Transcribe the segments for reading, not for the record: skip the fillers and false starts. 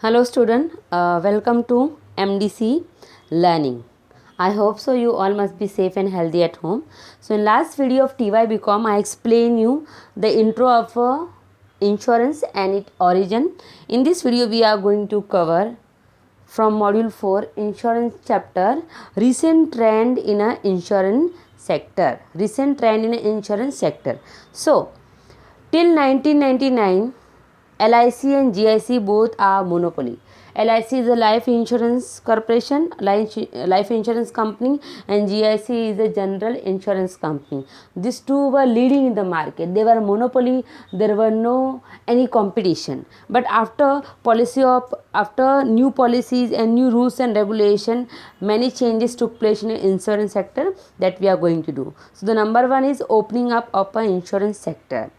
Hello student, welcome to MDC Learning. I hope so you all must be safe and healthy at home. So in last video of TY BCom I explain you the intro of insurance and its origin. In this video we are going to cover from module 4 insurance chapter recent trend in a insurance sector. So till 1999 LIC and GIC both are monopoly. LIC is a life insurance corporation, life insurance company, and GIC is a general insurance company. These two were leading in the market. They were monopoly. There were no any competition. But after new policies and new rules and regulation, many changes took place in the insurance sector that we are going to do. So the number one is opening up of an insurance sector.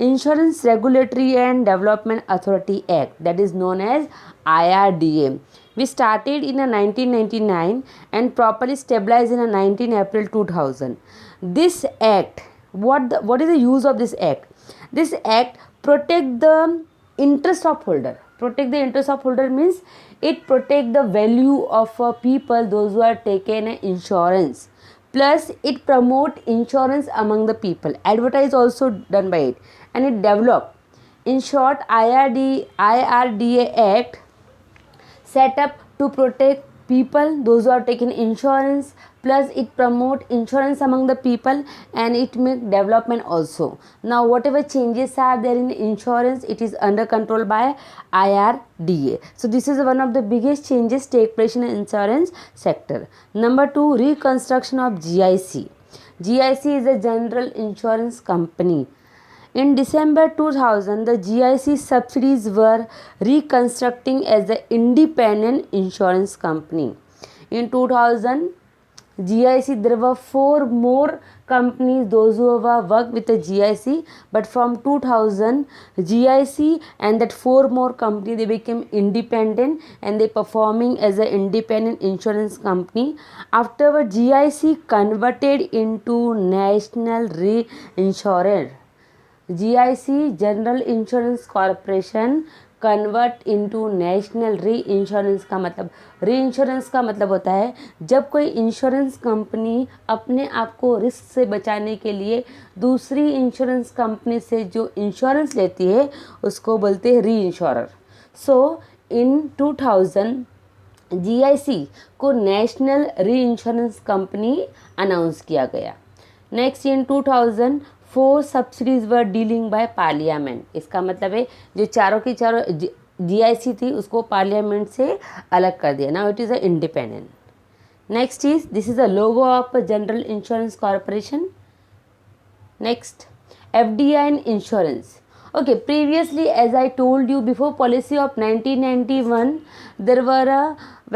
Insurance Regulatory and Development Authority Act, that is known as IRDA. We started in a 1999 and properly stabilized in a 19 April 2000. This act, what is the use of this act? This act protect the interest of holder. Protect the interest of holder means it protect the value of people, those who are taken insurance. Plus it promote insurance among the people. Advertise also done by it, and it develop. In short, IRDA Act set up to protect people, those who are taking insurance, plus it promote insurance among the people, and it make development also. Now whatever changes are there in insurance, it is under control by IRDA. So this is one of the biggest changes take place in the insurance sector. Number 2, reconstruction of GIC. GIC is a general insurance company. In December 2000, the GIC subsidiaries were reconstructing as an independent insurance company. In 2000, GIC, there were 4 more companies, those who have worked with the GIC, but from 2000, GIC and that 4 more companies, they became independent and they performing as an independent insurance company. Afterward, GIC converted into National Reinsurer. GIC, General Insurance Corporation, convert into national री insurance का मतलब होता है जब कोई insurance company अपने आप को रिस्क से बचाने के लिए दूसरी इंश्योरेंस कंपनी से जो इंश्योरेंस लेती है उसको बोलते हैं री इंश्योरर. सो इन 2000 GIC को नेशनल री इंश्योरेंस कंपनी अनाउंस किया गया. Next in 2000 4 subsidies were dealing by parliament. इसका मतलब है जो चारों की चारों GIC थी उसको पार्लियामेंट से अलग कर दिया. Now it is a independent. Next is this is a logo of general insurance corporation. Next FDI and insurance. Okay, previously as I told you before policy of 1991 there were a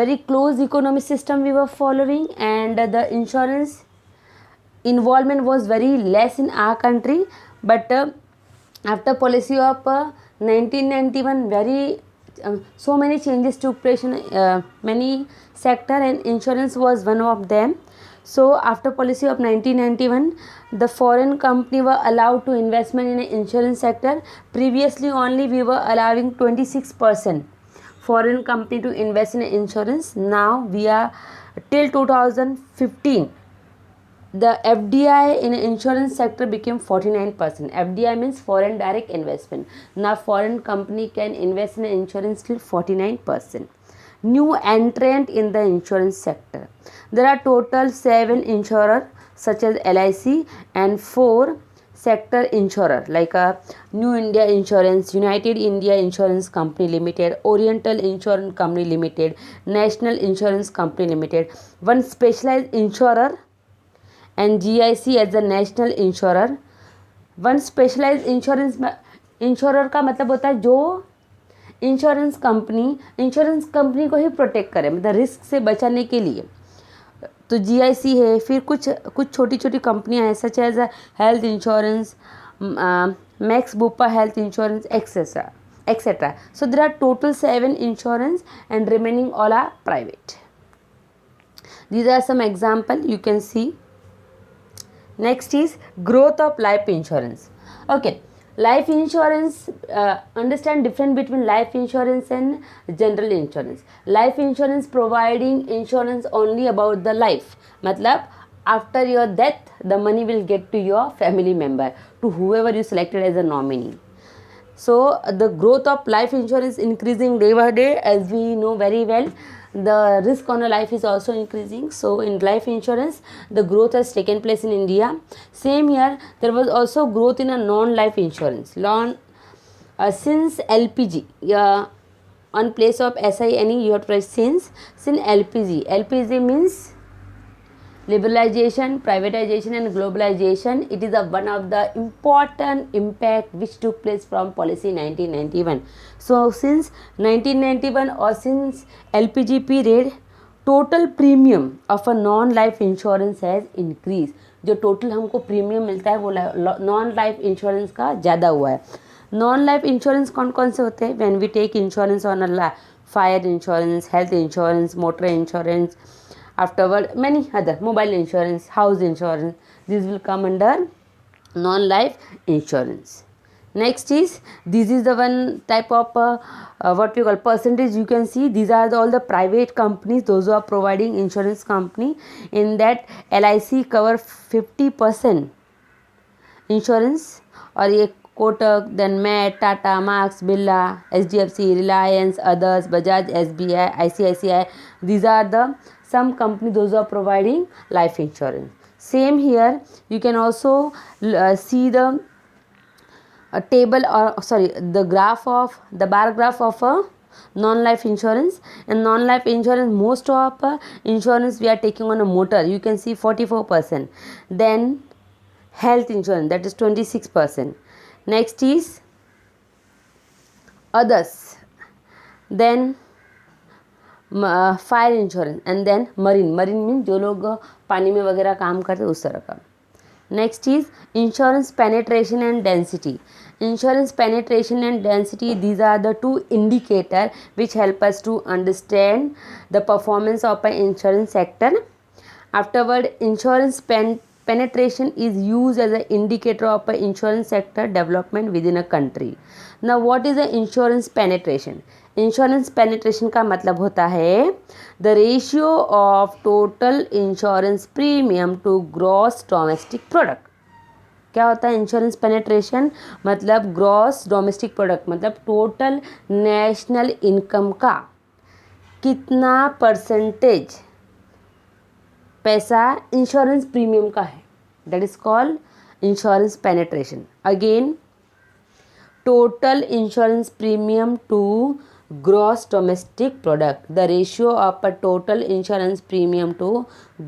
very close economic system we were following, and the insurance involvement was very less in our country. But after policy of 1991 very so many changes took place in many sector, and insurance was one of them. So after policy of 1991 the foreign company were allowed to investment in the insurance sector. Previously only we were allowing 26% foreign company to invest in insurance. Now we are till 2015 the FDI in insurance sector became 49%. FDI means foreign direct investment. Now foreign company can invest in insurance till 49%. New entrant in the insurance sector. There are total 7 insurers such as LIC and 4 sector insurer like New India Insurance, United India Insurance Company Limited, Oriental Insurance Company Limited, National Insurance Company Limited. One specialized insurer and GIC as a national insurer. One specialised insurer का मतलब होता है जो insurance company को ही protect करे, मतलब risk से बचाने के लिए. तो GIC है. फिर कुछ छोटी छोटी कंपनियां हैं such as health insurance, Max Bupa health insurance etcetera. So there are total 7 insurance and remaining all are private. These are some example you can see. Next is growth of life insurance. Okay, Life insurance, understand difference between life insurance and general insurance. Life insurance providing insurance only about the life, मतलब after your death the money will get to your family member, to whoever you selected as a nominee. So the growth of life insurance increasing day by day, as we know very well. The risk on a life is also increasing. So in life insurance, the growth has taken place in India. Same here, there was also growth in a non-life insurance. Since LPG, on place of SINE, you have to write since LPG. LPG means liberalization, privatization and globalization. It is one of the important impact which took place from policy 1991. So since 1991 or since LPG period, total premium of a non life insurance has increased. जो total हमको premium मिलता है वो non life insurance का ज़्यादा हुआ है. Non life insurance कौन कौन से होते हैं? When we take insurance on a fire insurance, health insurance, motor insurance, afterward many other, mobile insurance, house insurance, these will come under non life insurance. Next is, this is the one type of what we call percentage. You can see these are all the private companies, those who are providing insurance company. In that LIC cover 50% insurance, और ये Kotak, then मैट, टाटा, मार्क्स, Birla, HDFC, Reliance, others, Bajaj, SBI, ICICI, these are the some company those who are providing life insurance. Same here, you can also see the table, or sorry, the bar graph of a non-life insurance. And non-life insurance, most of insurance we are taking on a motor, you can see 44%. Then health insurance, that is 26%. Next is others, then fire insurance, and then marine mean जो लोग पानी में वगैरह काम करते उस तरह का. Next is insurance penetration and density. Insurance penetration and density, these are the two indicator which help us to understand the performance of a insurance sector. Afterward, insurance penetration is used as an indicator of a insurance sector development within a country. Now what is the insurance penetration? Insurance penetration का मतलब होता है the ratio of total insurance premium to gross domestic product. क्या होता है insurance penetration? मतलब gross domestic product, मतलब total national income का कितना परसेंटेज पैसा इंश्योरेंस प्रीमियम का है, that is called insurance penetration. Again, total insurance premium to gross domestic product, the ratio of a total insurance premium to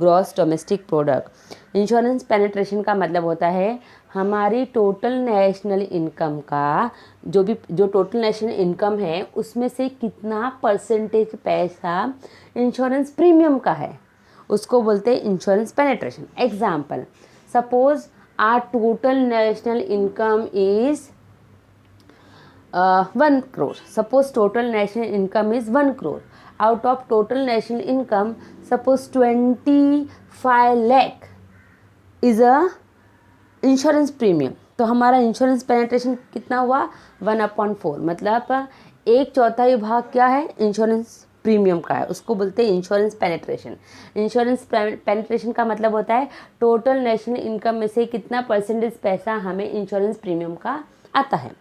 gross domestic product. Insurance penetration का मतलब होता है हमारी टोटल नेशनल इनकम का जो total national income है उसमें से कितना परसेंटेज पैसा इंश्योरेंस प्रीमियम का है, उसको बोलते हैं insurance penetration. Example, suppose our total national income is 1 crore. Suppose total national income is 1 crore. Out of total national income, suppose 25 lakh is a insurance premium. तो हमारा इंश्योरेंस पेनिट्रेशन कितना हुआ? 1/4. मतलब 1/4 भाग क्या है? इंश्योरेंस प्रीमियम का है, उसको बोलते हैं इंश्योरेंस पेनिट्रेशन. इंश्योरेंस पेनिट्रेशन का मतलब होता है टोटल नेशनल इनकम में से कितना परसेंटेज पैसा हमें इंश्योरेंस प्रीमियम का आता है.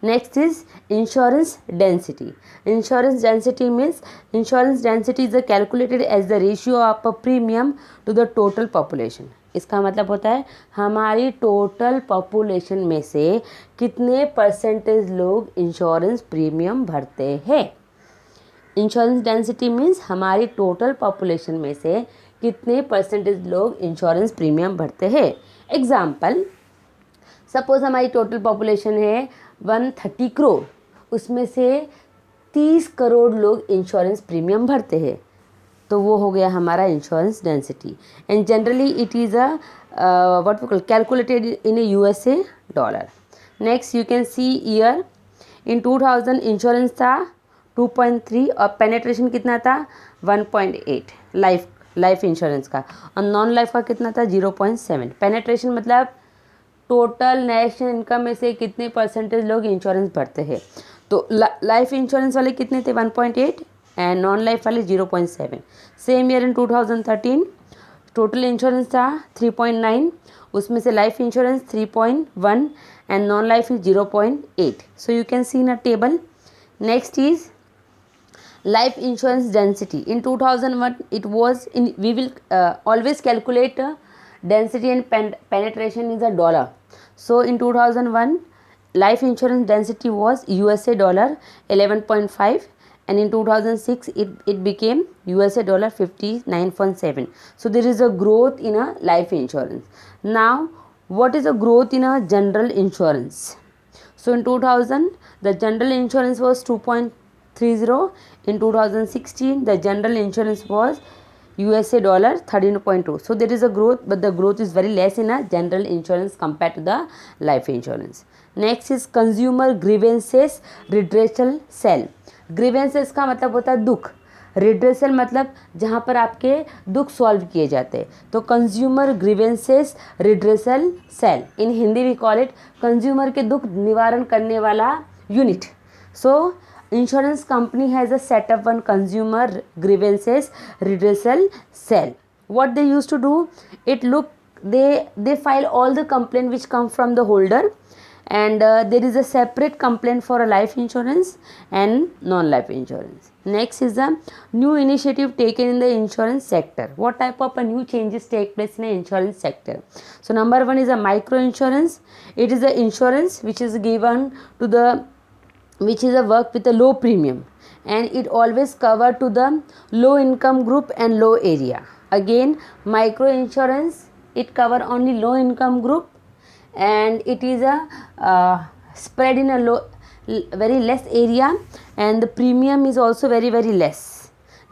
Next is insurance density. Insurance density means insurance density is calculated as the ratio of a premium to the total population. इसका मतलब होता है हमारी टोटल पॉपुलेशन में से कितने परसेंटेज लोग इंश्योरेंस प्रीमियम भरते हैं. इंश्योरेंस डेंसिटी मीन्स हमारी टोटल पॉपुलेशन में से कितने परसेंटेज लोग इंश्योरेंस प्रीमियम भरते हैं. एग्जाम्पल, सपोज हमारी टोटल पॉपुलेशन है 130 करोड़, उसमें से 30 करोड़ लोग इंश्योरेंस प्रीमियम भरते हैं, तो वो हो गया हमारा insurance density. And generally it is a what we call calculated in USA dollar. Next you can see year in 2000 insurance था 2.3 और पेनिट्रेशन कितना था 1.8 लाइफ इंश्योरेंस का, और नॉन लाइफ का कितना था 0.7. पेनिट्रेशन मतलब टोटल नेशनल इनकम में से कितने परसेंटेज लोग इंश्योरेंस भरते हैं? तो लाइफ इंश्योरेंस वाले कितने थे? 1.8 एंड नॉन लाइफ वाले 0.7. Same year in 2013 total insurance था 3.9, उसमें से life insurance 3.1 and non life is 0.8. So you can C in a table. Next is life insurance density. In 2001 it was in, we will always calculate density and penetration is a dollar. So in 2001 life insurance density was USA dollar 11.5 and in 2006 it became USA dollar 59.7. So there is a growth in a life insurance. Now what is a growth in a general insurance? So in 2000 the general insurance was 2.30. In 2016 the general insurance was USA dollar 13.2. So there is a growth, but the growth is very less in a general insurance compared to the life insurance. Next is consumer grievances redressal cell. Grievances का मतलब होता है दुख, redressal मतलब जहाँ पर आपके दुख सॉल्व किए जाते हैं. तो consumer grievances redressal cell, in Hindi we call it consumer के दुख निवारण करने वाला unit. So insurance company has a set up one consumer grievances redressal cell. What they used to do, they file all the complaint which come from the holder, and there is a separate complaint for a life insurance and non-life insurance. Next is a new initiative taken in the insurance sector. What type of a new changes take place in the insurance sector? So number one is a micro insurance. It is a insurance which is given to the which is a work with a low premium, and it always cover to the low income group and low area. Again micro insurance, it cover only low income group and it is a spread in a very less area, and the premium is also very very less.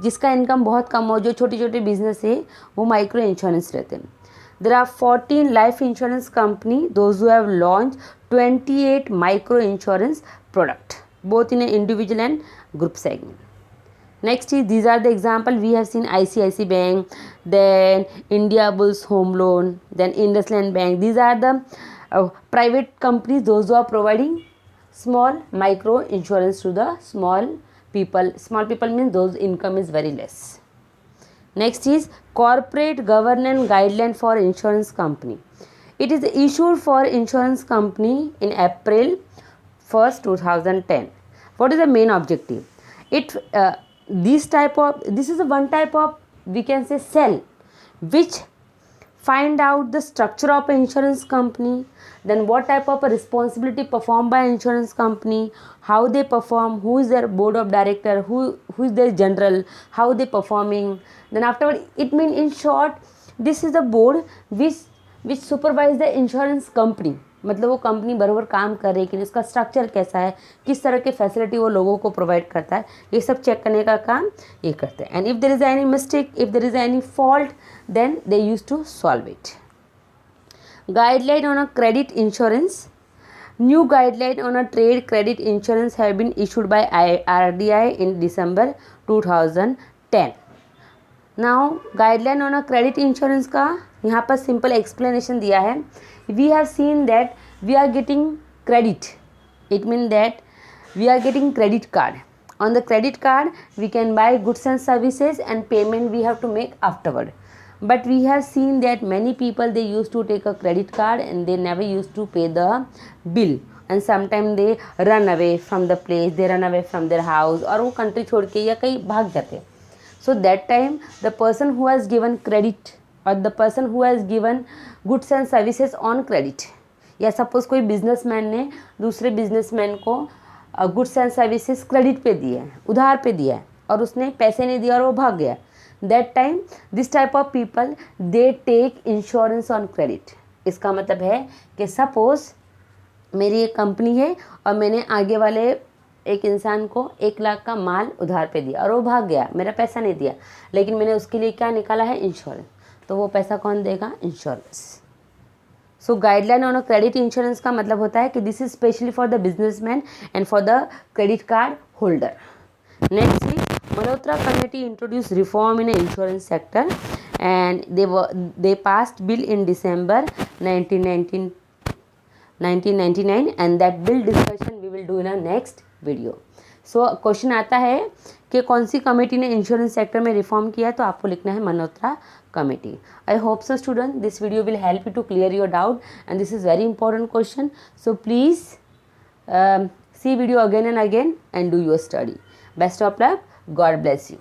जिसका income बहुत कम हो, जो छोटे छोटे business है, वो micro insurance रहते हैं. There are 14 life insurance company, those who have launched 28 micro insurance product, both in an individual and group segment. Next is, these are the example we have seen: ICICI Bank, then India Bulls Home Loan, then IndusInd Bank. These are the private companies, those who are providing small micro insurance to the small people. Small people means those income is very less. Next is corporate governance guideline for insurance company. It is issued for insurance company in April 1st 2010. What is the main objective? This is a one type of, we can say, cell which find out the structure of an insurance company, then what type of a responsibility performed by insurance company, how they perform, who is their board of director, who is their general, how they performing. Then afterward, it means in short, this is the board which supervise the insurance company. मतलब वो company बराबर काम कर रही है कि उसका structure कैसा है, किस तरह के फैसिलिटी वो लोगों को प्रोवाइड करता है, ये सब चेक करने का काम ये करते हैं. And if there is any mistake, if there is any fault, then they used to solve it. Guideline on a credit insurance. New guideline on a trade credit insurance have been issued by RDI in December 2010. Now guideline on a credit insurance का यहाँ पर simple explanation दिया है. We have seen that we are getting credit. It means that we are getting credit card. On the credit card we can buy goods and services, and payment we have to make afterward. But we have seen that many people, they used to take a credit card and they never used to pay the bill, and sometimes they run away from the place, they run away from their house, और वो country छोड़ के या कहीं भाग जाते. So that time the person who has given credit or the person who has given goods and services on credit, या suppose कोई बिजनेसमैन ने दूसरे बिजनेसमैन को गुड्स एंड सर्विसेज क्रेडिट पे दिए हैं, उधार पे दिया है, और उसने पैसे नहीं दिया और वो भाग गया. That time this type of people they take insurance on credit. इसका मतलब है कि सपोज मेरी एक कंपनी है और मैंने आगे वाले एक इंसान को 1 लाख का माल उधार पे दिया और वो भाग गया, मेरा पैसा नहीं दिया, लेकिन मैंने उसके लिए क्या निकाला है, इंश्योरेंस. तो वो पैसा कौन देगा, insurance. So guideline on a credit insurance का मतलब होता है कि this is specially for the businessman and for the credit card holder. Next is Malhotra committee introduced reform in the insurance sector, and they passed bill in December 1919 1999 and that bill discussion we will do in our next video. सो question आता है कि कौन सी committee ने insurance sector में reform किया, तो आपको लिखना है Malhotra committee. I hope so student this video will help you to clear your doubt and this is very important question. So please see video again and again and do your study. Best of luck. God bless you.